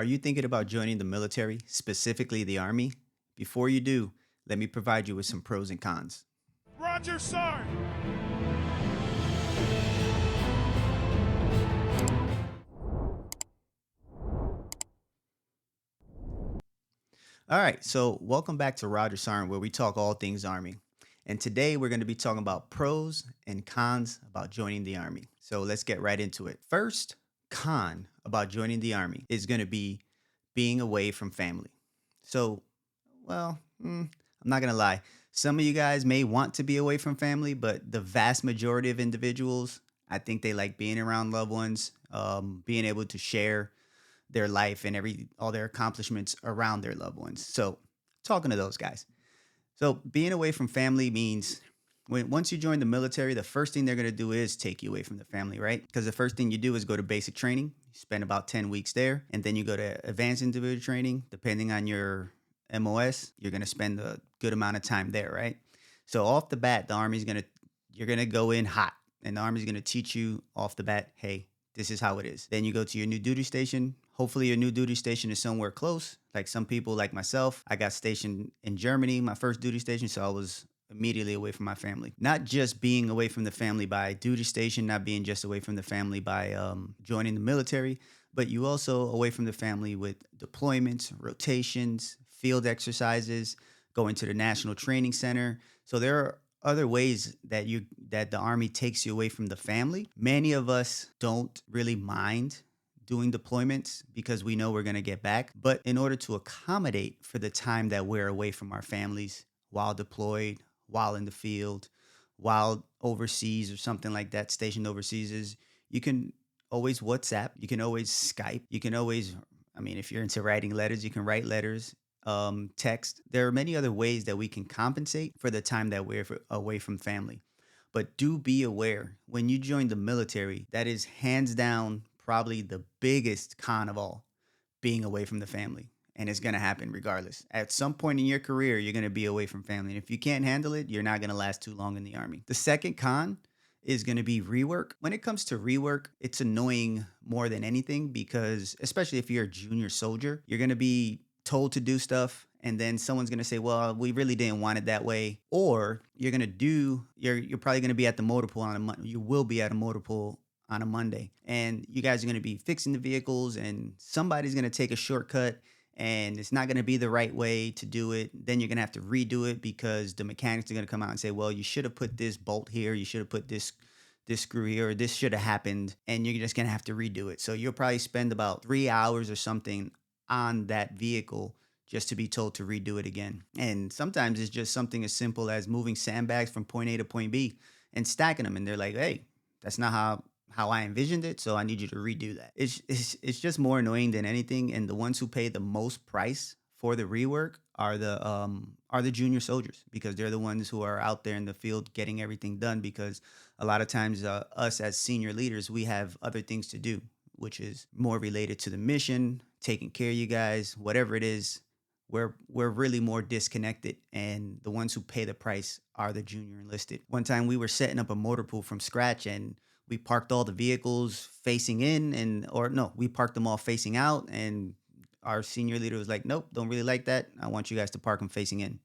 Are you thinking about joining the military, specifically the Army? Before you do, let me provide you with some pros and cons. Rogersarnt! All right, so welcome back to rogersarnt, where we talk all things Army. And today we're going to be talking about pros and cons about joining the Army. So let's get right into it. First con about joining the Army is going to be being away from family. So, I'm not going to lie. Some of you guys may want to be away from family, but the vast majority of individuals, I think they like being around loved ones, being able to share their life and all their accomplishments around their loved ones. So, talking to those guys. So, being away from family means once you join the military, the first thing they're going to do is take you away from the family, right? Because the first thing you do is go to basic training. You spend about 10 weeks there, and then you go to advanced individual training. Depending on your MOS, you're going to spend a good amount of time there, right? So, off the bat, you're going to go in hot, and the Army's going to teach you off the bat, hey, this is how it is. Then you go to your new duty station. Hopefully, your new duty station is somewhere close. Like some people, like myself, I got stationed in Germany, my first duty station. So I was immediately away from my family. Not just being away from the family by duty station, not being just away from the family by joining the military, but you also away from the family with deployments, rotations, field exercises, going to the National Training Center. So there are other ways that the Army takes you away from the family. Many of us don't really mind doing deployments because we know we're going to get back. But in order to accommodate for the time that we're away from our families while deployed, while in the field, while overseas or something like that, stationed overseas, is you can always WhatsApp, you can always Skype, you can always, I mean, if you're into writing letters, you can write letters, text. There are many other ways that we can compensate for the time that we're away from family. But do be aware when you join the military, that is hands down probably the biggest con of all, being away from the family. And it's going to happen regardless. At some point in your career, you're going to be away from family. And if you can't handle it, you're not going to last too long in the Army. The second con is going to be rework. When it comes to rework, it's annoying more than anything because, especially if you're a junior soldier, you're going to be told to do stuff and then someone's going to say, well, we really didn't want it that way. Or you're probably going to be at the motor pool on a Monday. You will be at a motor pool on a Monday, and you guys are going to be fixing the vehicles, and somebody's going to take a shortcut and it's not going to be the right way to do it. Then you're going to have to redo it because the mechanics are going to come out and say, well, you should have put this bolt here, you should have put this screw here, or this should have happened, and you're just going to have to redo it. So you'll probably spend about 3 hours or something on that vehicle just to be told to redo it again. And sometimes it's just something as simple as moving sandbags from point A to point B and stacking them. And they're like, hey, that's not how I envisioned it, so I need you to redo that. It's just more annoying than anything. And the ones who pay the most price for the rework are the junior soldiers, because they're the ones who are out there in the field getting everything done. Because a lot of times, us as senior leaders, we have other things to do, which is more related to the mission, taking care of you guys, whatever it is. We're really more disconnected, and the ones who pay the price are the junior enlisted. One time we were setting up a motor pool from scratch, and we parked all the vehicles facing in, or no, we parked them all facing out, and our senior leader was like, nope, don't really like that. I want you guys to park them facing in.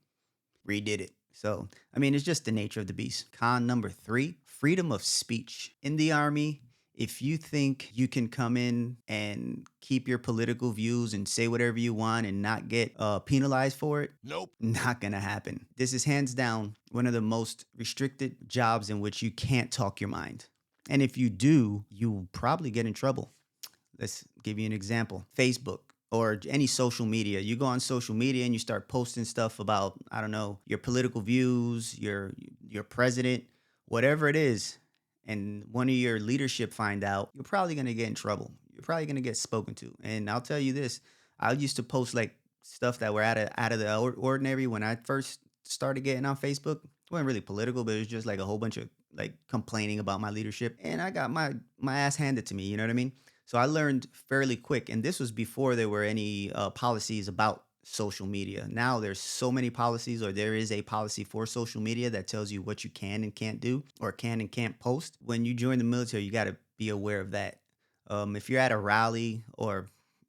Redid it. So, I mean, it's just the nature of the beast. Con number 3, freedom of speech. In the Army, if you think you can come in and keep your political views and say whatever you want and not get penalized for it, Nope. not gonna happen. This is hands down one of the most restricted jobs in which you can't talk your mind. And if you do, you probably get in trouble. Let's give you an example. Facebook or any social media. You go on social media and you start posting stuff about, I don't know, your political views, your president, whatever it is, and one of your leadership find out, you're probably going to get in trouble. You're probably going to get spoken to. And I'll tell you this, I used to post like stuff that were out of the ordinary when I first started getting on Facebook. It wasn't really political, but it was just like a whole bunch of like complaining about my leadership, and I got my ass handed to me, you know what I mean? So I learned fairly quick, and this was before there were any policies about social media. Now there's so many policies, or there is a policy for social media that tells you what you can and can't do, or can and can't post. When you join the military, you got to be aware of that. If you're at a rally, or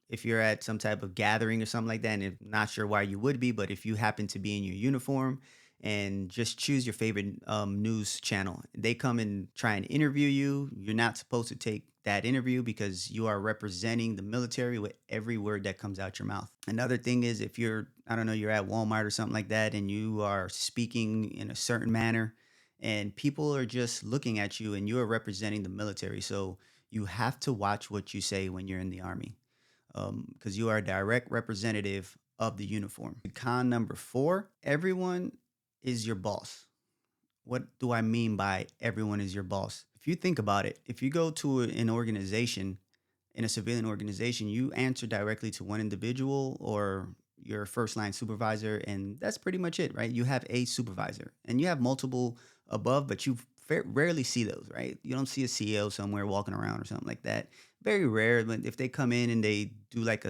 if you're at some type of gathering or something like that, and if not sure why you would be, but if you happen to be in your uniform and just choose your favorite news channel, they come and try and interview you. You're not supposed to take that interview because you are representing the military with every word that comes out your mouth. Another thing is if you're, I don't know, you're at Walmart or something like that and you are speaking in a certain manner and people are just looking at you and you are representing the military. So you have to watch what you say when you're in the army because you are a direct representative of the uniform. Con number four, everyone is your boss. What do I mean by everyone is your boss? If you think about it, if you go to an organization, in a civilian organization, you answer directly to one individual or your first line supervisor, and that's pretty much it, right? You have a supervisor and you have multiple above, but you rarely see those, right? You don't see a CEO somewhere walking around or something like that. Very rare, but if they come in and they do like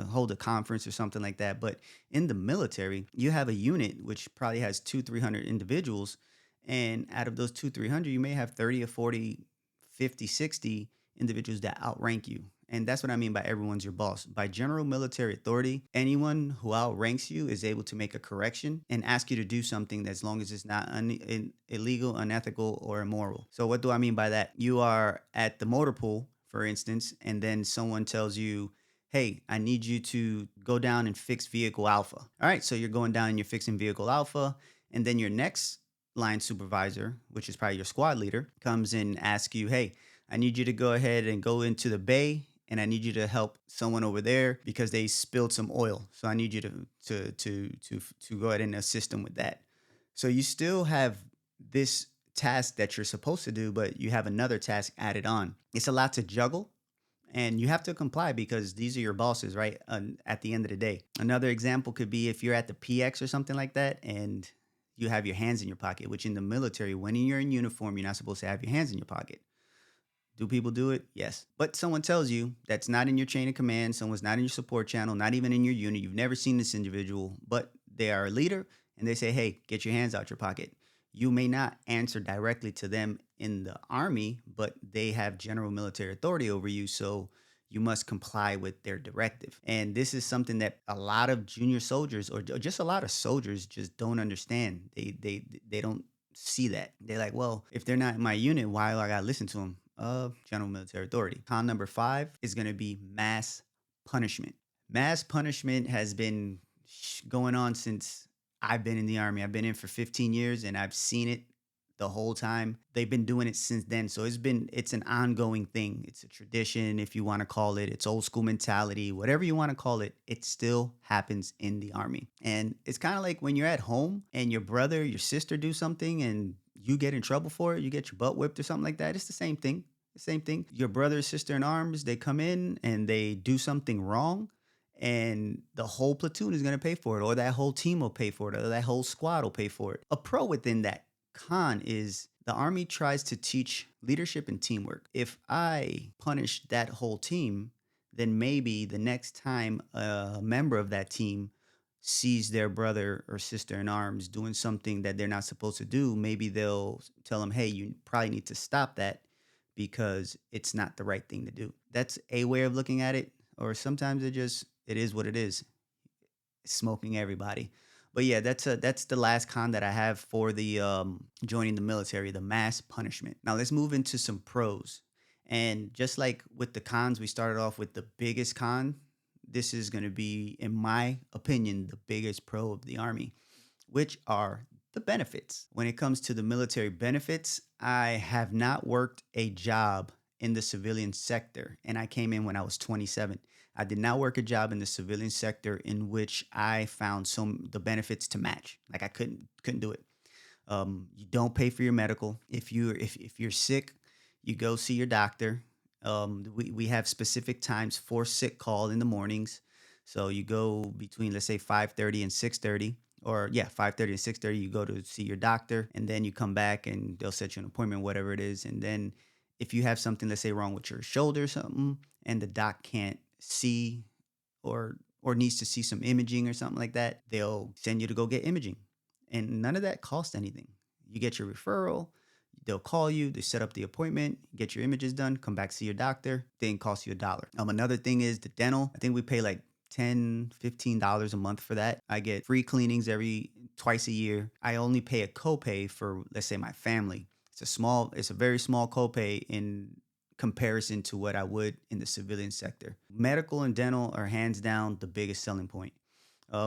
hold a conference or something like that. But in the military, you have a unit which probably has 300 individuals, and out of those 300, you may have 30 or 40, 50, 60 individuals that outrank you. And that's what I mean by everyone's your boss. By general military authority, anyone who outranks you is able to make a correction and ask you to do something as long as it's not illegal, unethical, or immoral. So, what do I mean by that? You are at the motor pool, for instance, and then someone tells you, hey, I need you to go down and fix vehicle alpha. All right, so you're going down and you're fixing vehicle alpha. And then your next line supervisor, which is probably your squad leader, comes in and asks you, hey, I need you to go ahead and go into the bay and I need you to help someone over there because they spilled some oil. So I need you to go ahead and assist them with that. So you still have this task that you're supposed to do, but you have another task added on. It's a lot to juggle and you have to comply because these are your bosses, right? At the end of the day. Another example could be if you're at the PX or something like that and you have your hands in your pocket, which in the military, when you're in uniform, you're not supposed to have your hands in your pocket. Do people do it? Yes. But someone tells you that's not in your chain of command, someone's not in your support channel, not even in your unit. You've never seen this individual, but they are a leader and they say, hey, get your hands out your pocket. You may not answer directly to them in the army, but they have general military authority over you. So you must comply with their directive. And this is something that a lot of junior soldiers or just a lot of soldiers just don't understand. They don't see that. They're like, well, if they're not in my unit, why do I gotta listen to them? General military authority. Con number five is going to be mass punishment. Mass punishment has been going on since I've been in the army. I've been in for 15 years and I've seen it the whole time. They've been doing it since then. So it's an ongoing thing. It's a tradition, if you want to call it. It's old school mentality, whatever you want to call it. It still happens in the army. And it's kind of like when you're at home and your brother, your sister do something and you get in trouble for it, you get your butt whipped or something like that. It's the same thing. The same thing. Your brother or sister in arms, they come in and they do something wrong and the whole platoon is going to pay for it, or that whole team will pay for it, or that whole squad will pay for it. A pro within that con is the army tries to teach leadership and teamwork. If I punish that whole team, then maybe the next time a member of that team sees their brother or sister in arms doing something that they're not supposed to do, maybe they'll tell them, hey, you probably need to stop that because it's not the right thing to do. That's a way of looking at it. Or sometimes it is what it is. Smoking everybody. But yeah, that's the last con that I have for the joining the military, the mass punishment. Now let's move into some pros. And just like with the cons, we started off with the biggest con. This is going to be, in my opinion, the biggest pro of the army, which are the benefits. When it comes to the military benefits, I have not worked a job in the civilian sector, and I came in when I was 27. I did not work a job in the civilian sector in which I found some the benefits to match. Like I couldn't do it. You don't pay for your medical. If you're sick, you go see your doctor. We have specific times for sick call in the mornings. So you go between, let's say, 5:30 and 6:30, or yeah, 5:30 and 6:30. You go to see your doctor, and then you come back and they'll set you an appointment, whatever it is. And then if you have something, let's say, wrong with your shoulder or something, and the doc can't see or needs to see some imaging or something like that, they'll send you to go get imaging. And none of that costs anything. You get your referral, They'll call you, they set up the appointment, get your images done, come back, see your doctor. Thing costs you $1. Another thing is the dental. I think we pay like $10, $15 a month for that. I get free cleanings twice a year. I only pay a copay for, let's say, my family. It's a very small copay in comparison to what I would in the civilian sector. Medical and dental are hands down the biggest selling point.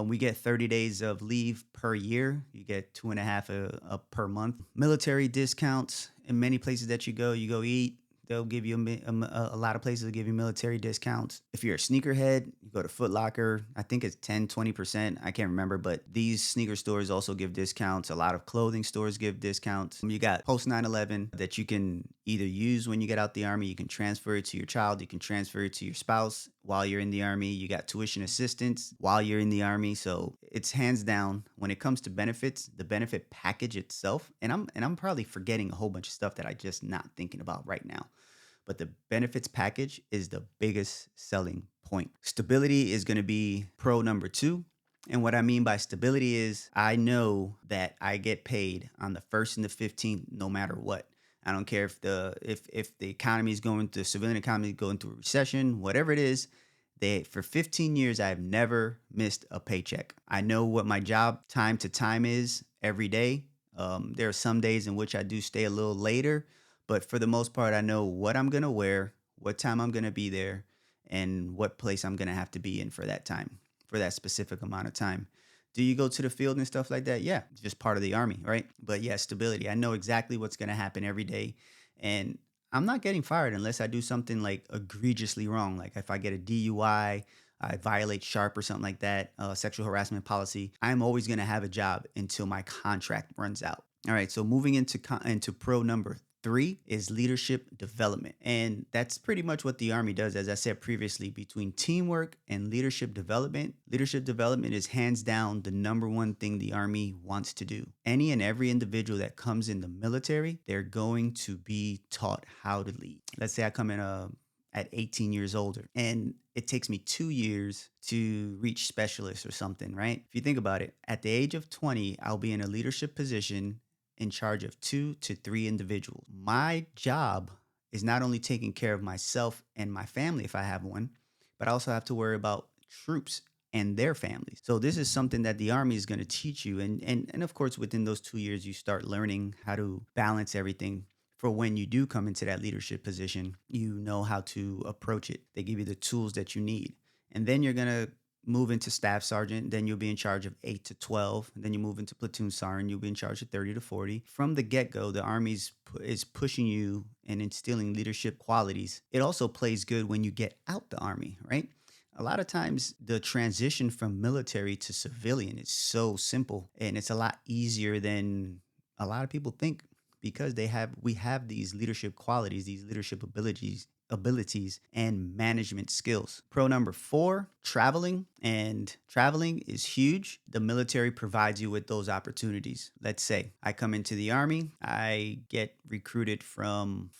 We get 30 days of leave per year. You get 2.5 per month. Military discounts in many places that you go eat. They'll give you a lot of places will give you military discounts. If you're a sneakerhead, you go to Foot Locker. I think it's 10, 20%. I can't remember, but these sneaker stores also give discounts. A lot of clothing stores give discounts. You got post 9/11 that you can either use when you get out the Army. You can transfer it to your child. You can transfer it to your spouse while you're in the Army. You got tuition assistance while you're in the Army. So it's hands down when it comes to benefits, the benefit package itself. And I'm probably forgetting a whole bunch of stuff that I just not thinking about right now. But the benefits package is the biggest selling point. Stability is going to be pro number 2. And what I mean by stability is I know that I get paid on the 1st and the 15th no matter what. I don't care if the economy is the civilian economy is going through a recession, whatever it is. For 15 years, I've never missed a paycheck. I know what my job time to time is every day. There are some days in which I do stay a little later, but for the most part, I know what I'm going to wear, what time I'm going to be there, and what place I'm going to have to be in for that time, for that specific amount of time. Do you go to the field and stuff like that? Yeah, it's just part of the Army, right? But yeah, stability. I know exactly what's going to happen every day. And I'm not getting fired unless I do something like egregiously wrong. Like if I get a DUI, I violate SHARP or something like that, sexual harassment policy. I'm always going to have a job until my contract runs out. All right, so moving into pro number 3 is leadership development. And that's pretty much what the Army does. As I said previously, between teamwork and leadership development is hands down the number one thing the Army wants to do. Any and every individual that comes in the military, they're going to be taught how to lead. Let's say I come in at 18 years older and it takes me 2 years to reach specialist or something, right? If you think about it, at the age of 20, I'll be in a leadership position in charge of 2 to 3 individuals. My job is not only taking care of myself and my family if I have one, but I also have to worry about troops and their families. So this is something that the Army is going to teach you. And of course, within those 2 years, you start learning how to balance everything. For when you do come into that leadership position, you know how to approach it. They give you the tools that you need. And then you're going to move into staff sergeant, then you'll be in charge of 8 to 12. And then you move into platoon sergeant, you'll be in charge of 30 to 40. From the get-go, the Army is pushing you and instilling leadership qualities. It also plays good when you get out the Army, right? A lot of times the transition from military to civilian is so simple and it's a lot easier than a lot of people think because we have these leadership qualities, these leadership abilities and management skills. Pro number 4, traveling. And traveling is huge. The military provides you with those opportunities. Let's say I come into the Army, I get recruited from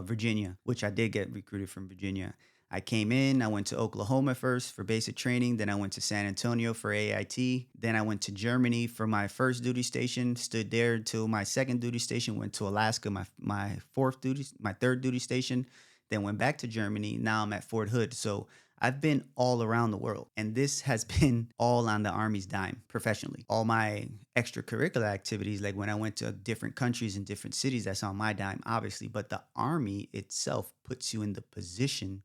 Virginia, which I did get recruited from Virginia. I came in, I went to Oklahoma first for basic training. Then I went to San Antonio for AIT. Then I went to Germany for my first duty station, stood there until my second duty station, went to Alaska, my third duty station, then went back to Germany. Now I'm at Fort Hood. So I've been all around the world, and this has been all on the Army's dime professionally. All my extracurricular activities, like when I went to different countries and different cities, that's on my dime, obviously. But the Army itself puts you in the position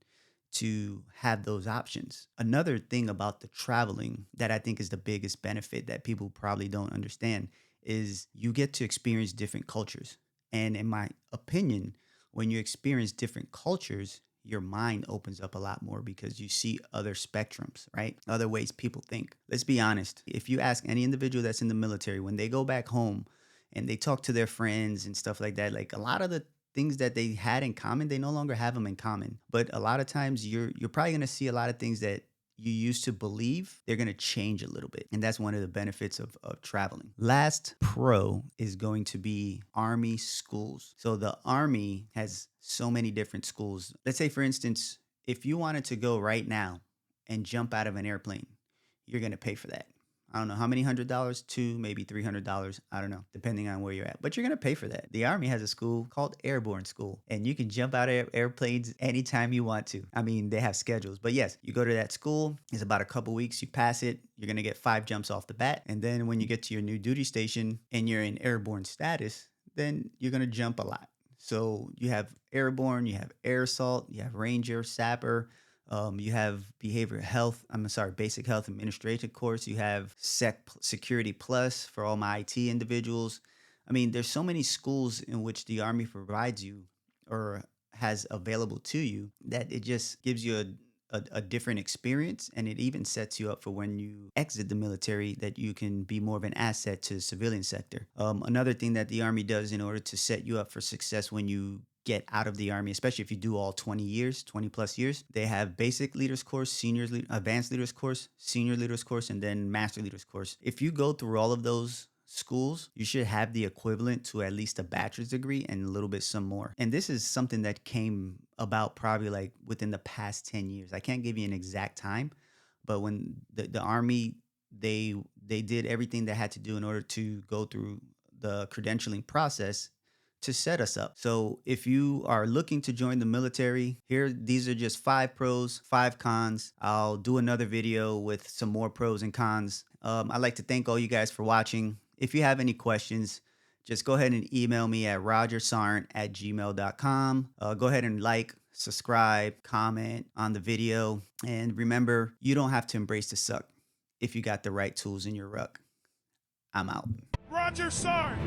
to have those options. Another thing about the traveling that I think is the biggest benefit that people probably don't understand is you get to experience different cultures. And in my opinion, when you experience different cultures, your mind opens up a lot more because you see other spectrums, right? Other ways people think. Let's be honest. If you ask any individual that's in the military, when they go back home and they talk to their friends and stuff like that, like a lot of the things that they had in common, they no longer have them in common. But a lot of times you're probably going to see a lot of things that you used to believe, they're going to change a little bit. And that's one of the benefits of traveling. Last pro is going to be Army schools. So the Army has so many different schools. Let's say, for instance, if you wanted to go right now and jump out of an airplane, you're going to pay for that. I don't know how many $100, two, maybe $300. I don't know, depending on where you're at. But you're going to pay for that. The Army has a school called Airborne School, and you can jump out of airplanes anytime you want to. I mean, they have schedules. But yes, you go to that school. It's about a couple weeks. You pass it. You're going to get 5 jumps off the bat. And then when you get to your new duty station and you're in airborne status, then you're going to jump a lot. So you have airborne, you have air assault, you have ranger, sapper, you have behavioral health. I'm sorry, basic health administrative course. You have security plus for all my IT individuals. I mean, there's so many schools in which the Army provides you or has available to you that it just gives you a different experience, and it even sets you up for when you exit the military that you can be more of an asset to the civilian sector. Another thing that the Army does in order to set you up for success when you get out of the Army, especially if you do all 20 years, 20 plus years, they have basic leaders course, advanced leaders course, senior leaders course, and then master leaders course. If you go through all of those schools, you should have the equivalent to at least a bachelor's degree and a little bit some more. And this is something that came about probably like within the past 10 years. I can't give you an exact time, but when the Army, they did everything they had to do in order to go through the credentialing process to set us up. So if you are looking to join the military, these are just 5 pros, 5 cons. I'll do another video with some more pros and cons. I'd like to thank all you guys for watching. If you have any questions, just go ahead and email me at rogersarnt@gmail.com. Go ahead and like, subscribe, comment on the video. And remember, you don't have to embrace the suck if you got the right tools in your ruck. I'm out. Roger, Sarn!